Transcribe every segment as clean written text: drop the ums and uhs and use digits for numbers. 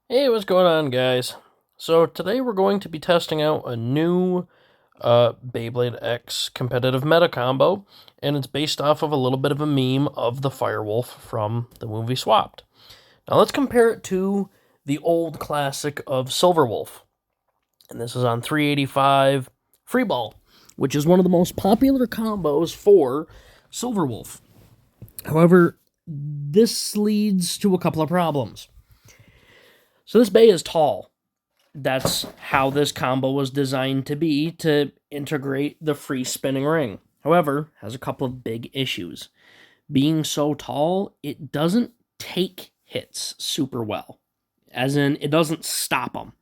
Hey, what's going on, guys? So today we're going to be testing out a new Beyblade X competitive meta combo, and it's based off of a little bit of a meme of the firewolf from the movie Swapped. Now let's compare it to the old classic of Silverwolf, and this is on 385 Freeball, which is one of the most popular combos for Silverwolf. However, this leads to a couple of problems. So this bay is tall. That's how this combo was designed to be, to integrate the free spinning ring. However, has a couple of big issues. Being so tall, it doesn't take hits super well. As in, it doesn't stop them.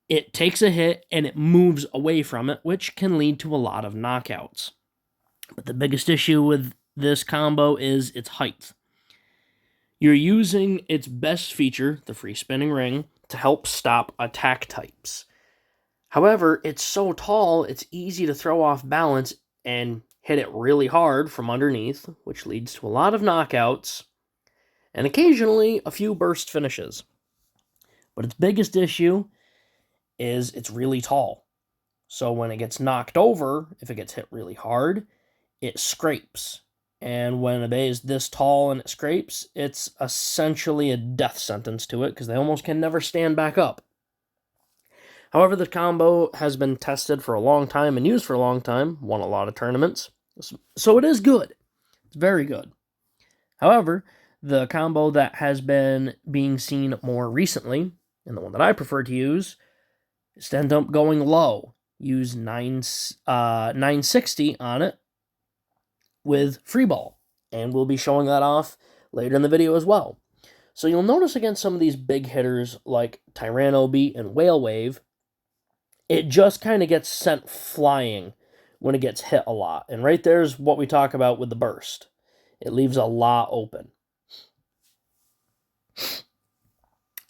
It takes a hit and it moves away from it, which can lead to a lot of knockouts. But the biggest issue with this combo is its height. You're using its best feature, the free spinning ring, to help stop attack types. However, it's so tall, it's easy to throw off balance and hit it really hard from underneath, which leads to a lot of knockouts and occasionally a few burst finishes. But its biggest issue is it's really tall. So when it gets knocked over, if it gets hit really hard, it scrapes. And when a bay is this tall and it scrapes, it's essentially a death sentence to it because they almost can never stand back up. However, the combo has been tested for a long time and used for a long time, won a lot of tournaments, so it is good. It's very good. However, the combo that has been being seen more recently, and the one that I prefer to use, is to end up going low. Use 960 on it with Freeball, and we'll be showing that off later in the video as well. So you'll notice against some of these big hitters like Tyranno Beat and Whale Wave, it just kind of gets sent flying when it gets hit a lot. And right there's what we talk about with the burst. It leaves a lot open.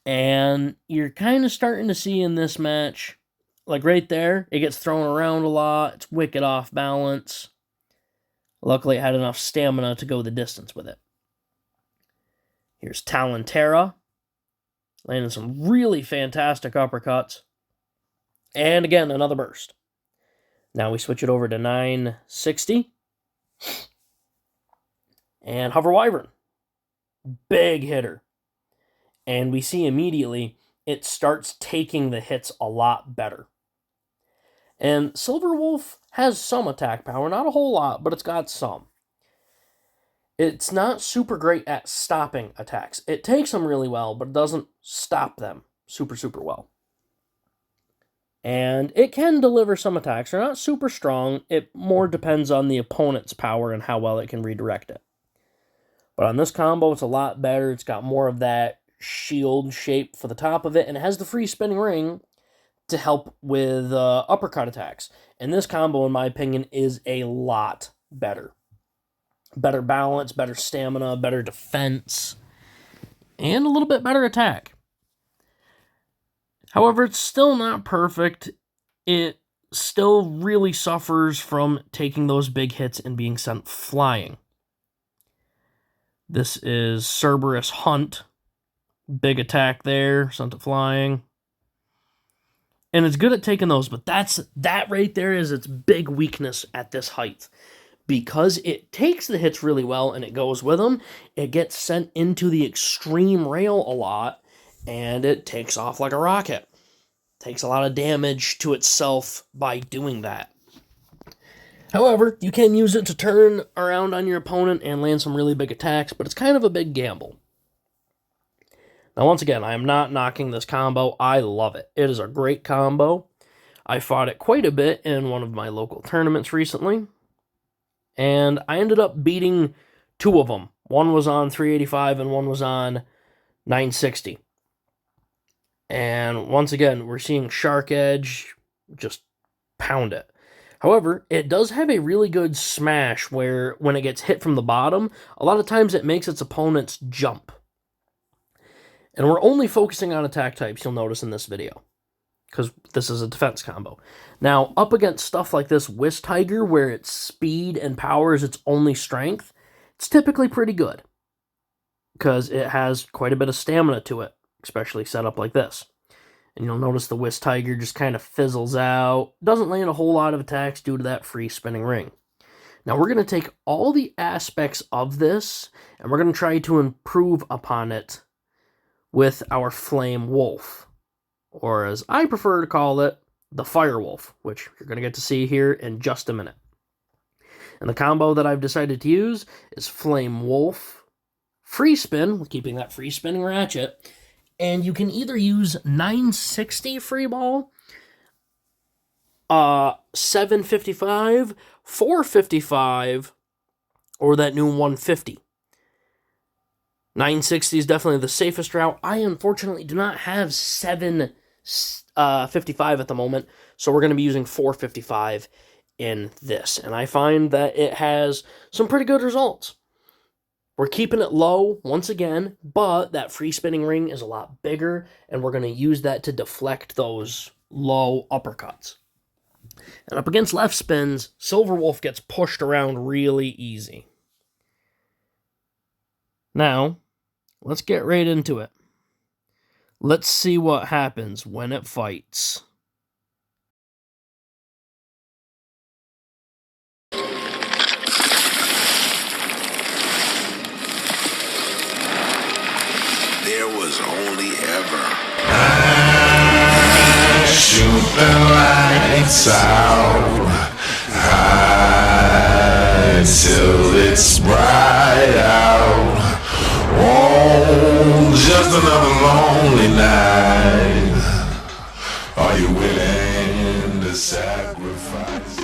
And you're kind of starting to see in this match, like right there, it gets thrown around a lot. It's wicked off balance. Luckily, it had enough stamina to go the distance with it. Here's Talentera, landing some really fantastic uppercuts. And again, another burst. Now we switch it over to 960. And Hover Wyvern. Big hitter. And we see immediately it starts taking the hits a lot better. And Silverwolf has some attack power, not a whole lot, but it's got some. It's not super great at stopping attacks. It takes them really well, but it doesn't stop them super well. And it can deliver some attacks. They're not super strong. It more depends on the opponent's power and how well it can redirect it. But on this combo, it's a lot better. It's got more of that shield shape for the top of it, and it has the free spinning ring to help with uppercut attacks. And this combo, in my opinion, is a lot better. Better balance, better stamina, better defense, and a little bit better attack. However, it's still not perfect. It still really suffers from taking those big hits and being sent flying. This is Cerberus Hunt. Big attack there, sent it flying. And it's good at taking those, but that right there is its big weakness at this height. Because it takes the hits really well and it goes with them, it gets sent into the extreme rail a lot, and it takes off like a rocket. Takes a lot of damage to itself by doing that. However, you can use it to turn around on your opponent and land some really big attacks, but it's kind of a big gamble. Now, once again, I am not knocking this combo. I love it. It is a great combo. I fought it quite a bit in one of my local tournaments recently, and I ended up beating two of them. One was on 385 and one was on 960. And once again, we're seeing Shark Edge just pound it. However, it does have a really good smash where when it gets hit from the bottom, a lot of times it makes its opponents jump. And we're only focusing on attack types, you'll notice in this video, because this is a defense combo. Now, up against stuff like this Whist Tiger, where its speed and power is its only strength, it's typically pretty good, because it has quite a bit of stamina to it. especially set up like this. And you'll notice the Whisk Tiger just kind of fizzles out. Doesn't land a whole lot of attacks due to that free spinning ring. Now we're going to take all the aspects of this, and we're going to try to improve upon it with our Flame Wolf. Or as I prefer to call it, the Firewolf, which you're going to get to see here in just a minute. And the combo that I've decided to use is Flame Wolf, Free Spin, keeping that free spinning ratchet, and you can either use 960 free ball, 755, 455, or that new 150. 960 is definitely the safest route. I unfortunately do not have 755 at the moment, so we're going to be using 455 in this. And I find that it has some pretty good results. We're keeping it low once again, but that free spinning ring is a lot bigger, and we're going to use that to deflect those low uppercuts. And up against left spins, Silver Wolf gets pushed around really easy. Now, let's get right into it. Let's see what happens when it fights. There was only ever. Shoot the lights out high till it's bright out. Oh, just another lonely night. Are you willing to sacrifice?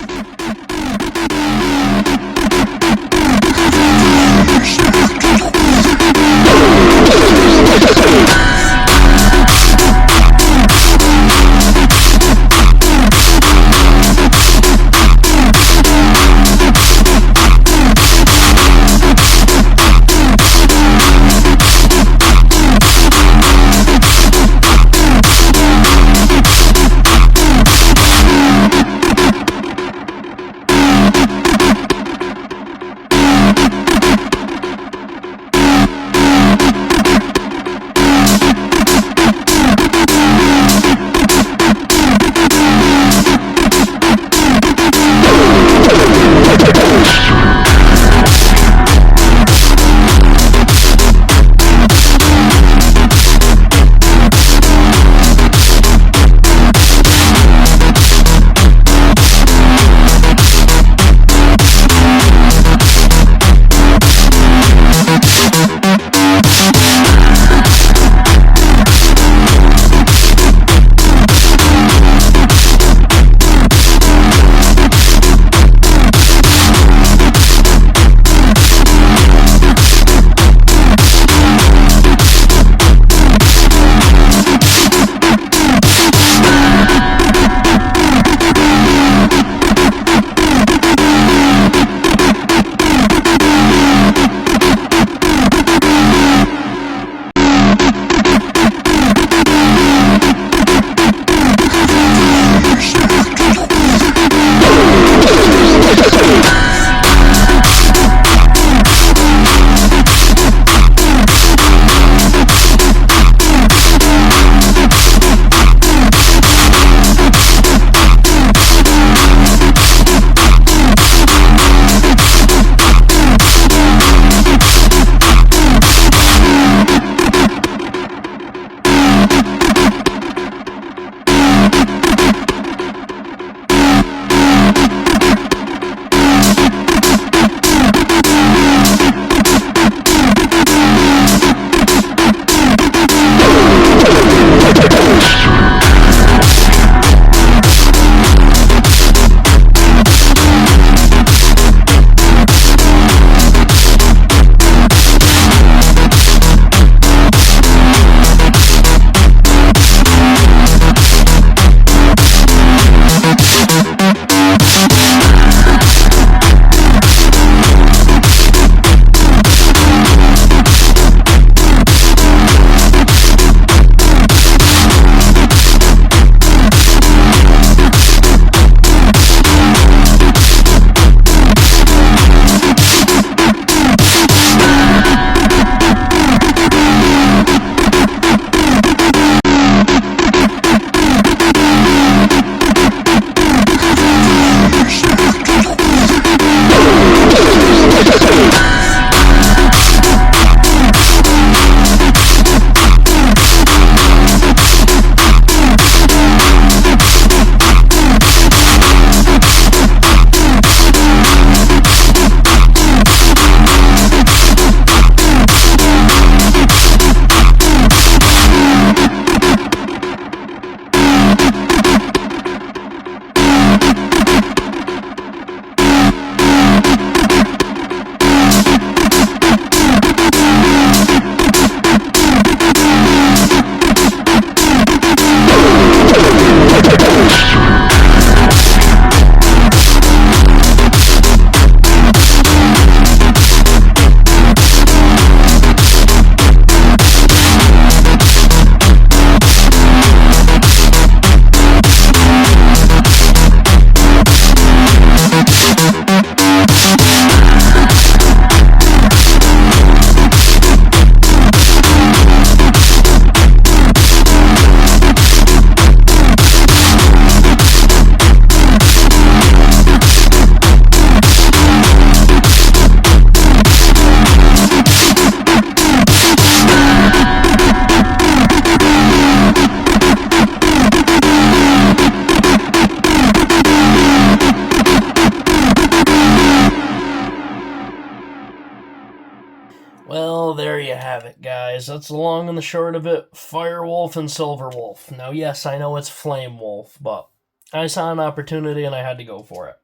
Well, there you have it, guys. That's the long and the short of it. Firewolf and Silverwolf. Now, yes, I know it's Flame Wolf, but I saw an opportunity and I had to go for it.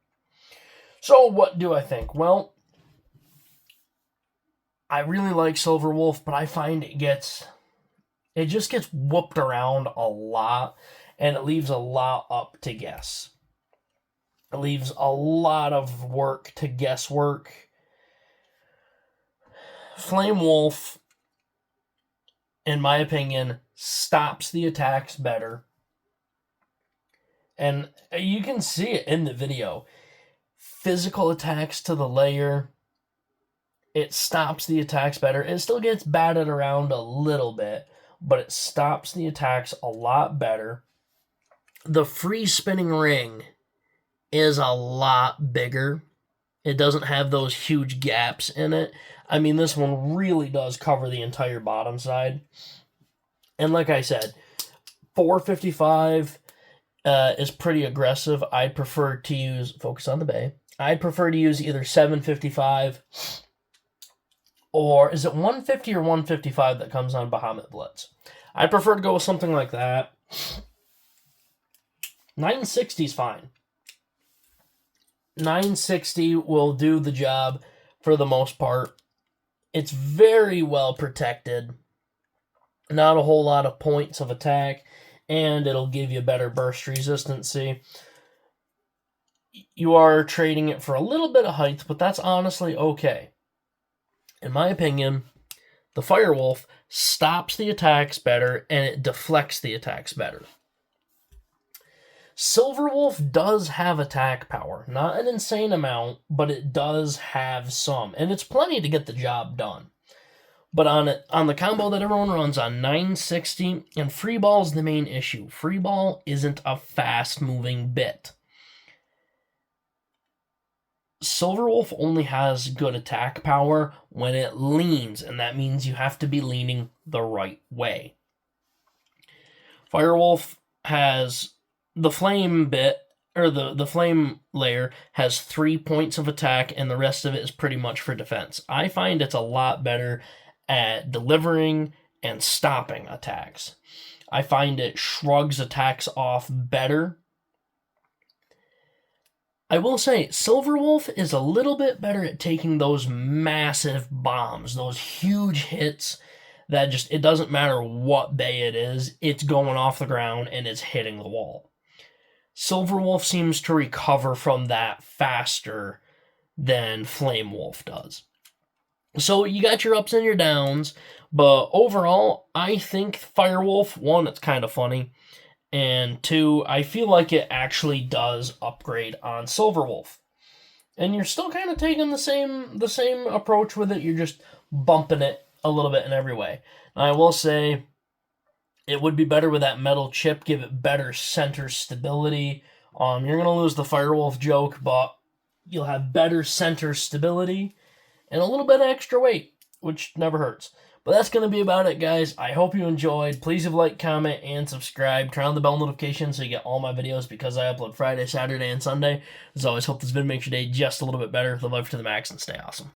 So, what do I think? Well, I really like Silverwolf, but I find it just gets whooped around a lot, and it leaves a lot up to guess. It leaves a lot of work to guesswork. Flame Wolf, in my opinion, stops the attacks better. And you can see it in the video. Physical attacks to the layer, it stops the attacks better. It still gets batted around a little bit, but it stops the attacks a lot better. The free spinning ring is a lot bigger. It doesn't have those huge gaps in it. I mean, this one really does cover the entire bottom side. And like I said, 455 is pretty aggressive. I'd prefer to use, focus on the bay. I'd prefer to use either 755 or is it 150 or 155 that comes on Bahamut Blitz? I'd prefer to go with something like that. 960 is fine. 960 will do the job for the most part. It's very well protected. Not a whole lot of points of attack, and it'll give you better burst resistancy. You are trading it for a little bit of height, but that's honestly okay. In my opinion, the Firewolf stops the attacks better, and it deflects the attacks better. Silverwolf does have attack power. Not an insane amount, but it does have some. And it's plenty to get the job done. But on the combo that everyone runs on 960, and free ball is the main issue. Free ball isn't a fast-moving bit. Silverwolf only has good attack power when it leans, and that means you have to be leaning the right way. Firewolf has the flame bit, or the flame layer has 3 points of attack, and the rest of it is pretty much for defense. I find it's a lot better at delivering and stopping attacks. I find it shrugs attacks off better. I will say, Silverwolf is a little bit better at taking those massive bombs, those huge hits that just, it doesn't matter what bay it is, it's going off the ground and it's hitting the wall. Silverwolf seems to recover from that faster than Flame Wolf does. So you got your ups and your downs, but overall, I think Firewolf, one, it's kind of funny, and two, I feel like it actually does upgrade on Silverwolf. And you're still kind of taking the same approach with it, you're just bumping it a little bit in every way. Now, I will say, it would be better with that metal chip, give it better center stability. You're going to lose the Firewolf joke, but you'll have better center stability and a little bit of extra weight, which never hurts. But that's going to be about it, guys. I hope you enjoyed. Please leave a like, comment, and subscribe. Turn on the bell notification so you get all my videos because I upload Friday, Saturday, and Sunday. As always, hope this video makes your day just a little bit better. Live life to the max and stay awesome.